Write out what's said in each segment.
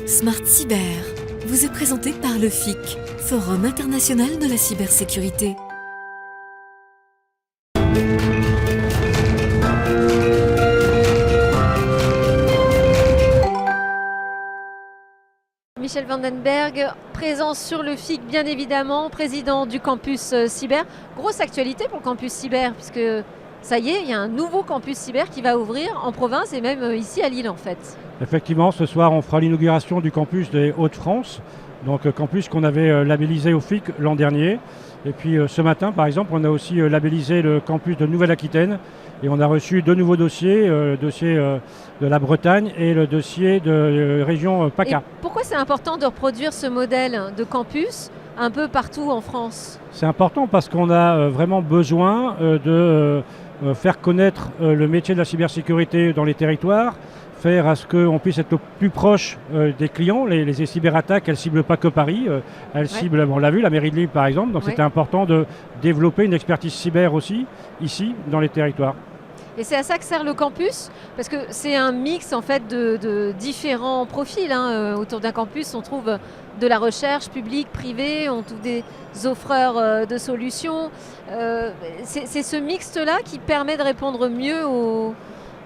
Smart Cyber vous est présenté par le FIC, Forum international de la cybersécurité. Michel Vandenberg, présent sur le FIC bien évidemment, président du campus cyber. Grosse actualité pour le campus cyber puisque ça y est, il y a un nouveau campus cyber qui va ouvrir en province et même ici à Lille en fait. Effectivement, ce soir on fera l'inauguration du campus des Hauts-de-France, donc campus qu'on avait labellisé au FIC l'an dernier. Et puis ce matin par exemple on a aussi labellisé le campus de Nouvelle-Aquitaine et on a reçu deux nouveaux dossiers, le dossier de la Bretagne et le dossier de région PACA. Et pourquoi c'est important de reproduire ce modèle de campus un peu partout en France? C'est important parce qu'on a vraiment besoin de faire connaître le métier de la cybersécurité dans les territoires, faire à ce qu'on puisse être au plus proche des clients. Les cyberattaques, elles ne ciblent pas que Paris, elles ciblent, on l'a vu, la mairie de Lille par exemple, donc c'était important de développer une expertise cyber aussi, ici, dans les territoires. Et c'est à ça que sert le campus, parce que c'est un mix en fait de différents profils. Autour d'un campus, on trouve de la recherche publique, privée, on trouve des offreurs de solutions. C'est ce mixte-là qui permet de répondre mieux aux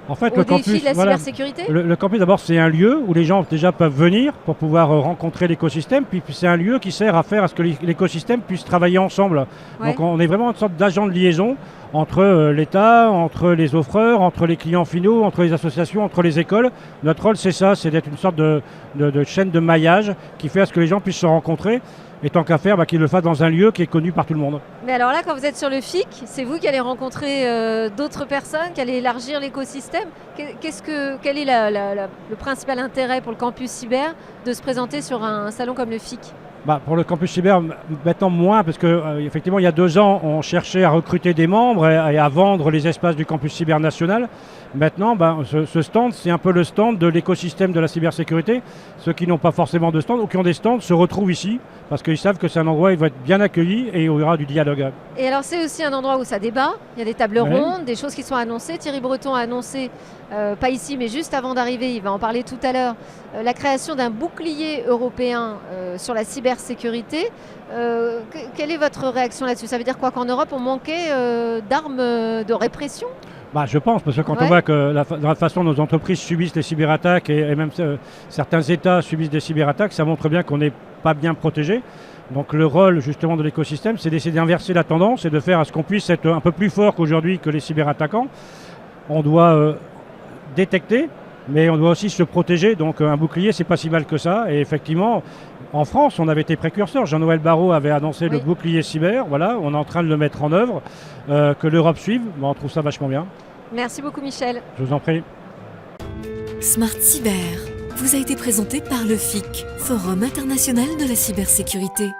défis de la cybersécurité. Le campus, d'abord, c'est un lieu où les gens déjà peuvent venir pour pouvoir rencontrer l'écosystème. Puis c'est un lieu qui sert à faire à ce que l'écosystème puisse travailler ensemble. Ouais. Donc on est vraiment une sorte d'agent de liaison entre l'État, entre les offreurs, entre les clients finaux, entre les associations, entre les écoles. Notre rôle, c'est ça, c'est d'être une sorte de chaîne de maillage qui fait à ce que les gens puissent se rencontrer. Et tant qu'à faire, qu'ils le fassent dans un lieu qui est connu par tout le monde. Mais alors là, quand vous êtes sur le FIC, c'est vous qui allez rencontrer d'autres personnes, qui allez élargir l'écosystème. Quel est le principal intérêt pour le campus cyber de se présenter sur un salon comme le FIC ? Pour le campus cyber, maintenant moins, parce qu'effectivement, il y a 2 ans, on cherchait à recruter des membres et à vendre les espaces du campus cyber national. Maintenant, ce stand, c'est un peu le stand de l'écosystème de la cybersécurité. Ceux qui n'ont pas forcément de stand ou qui ont des stands se retrouvent ici, parce qu'ils savent que c'est un endroit où ils vont être bien accueillis et où il y aura du dialogue. Et alors, c'est aussi un endroit où ça débat. Il y a des tables rondes, des choses qui sont annoncées. Thierry Breton a annoncé, pas ici, mais juste avant d'arriver, il va en parler tout à l'heure, la création d'un bouclier européen sur la cybersécurité. Quelle est votre réaction là-dessus? Ça veut dire quoi, qu'en Europe, on manquait d'armes de répression? Je pense, parce que quand on voit que dans la façon dont nos entreprises subissent les cyberattaques et même certains États subissent des cyberattaques, ça montre bien qu'on n'est pas bien protégé. Donc le rôle justement de l'écosystème, c'est d'essayer d'inverser la tendance et de faire à ce qu'on puisse être un peu plus fort qu'aujourd'hui que les cyberattaquants. On doit détecter, mais on doit aussi se protéger. Donc un bouclier, c'est pas si mal que ça. Et effectivement, en France, on avait été précurseur. Jean-Noël Barrot avait annoncé le bouclier cyber. Voilà, on est en train de le mettre en œuvre. Que l'Europe suive, on trouve ça vachement bien. Merci beaucoup Michel. Je vous en prie. Smart Cyber vous a été présenté par le FIC, Forum international de la cybersécurité.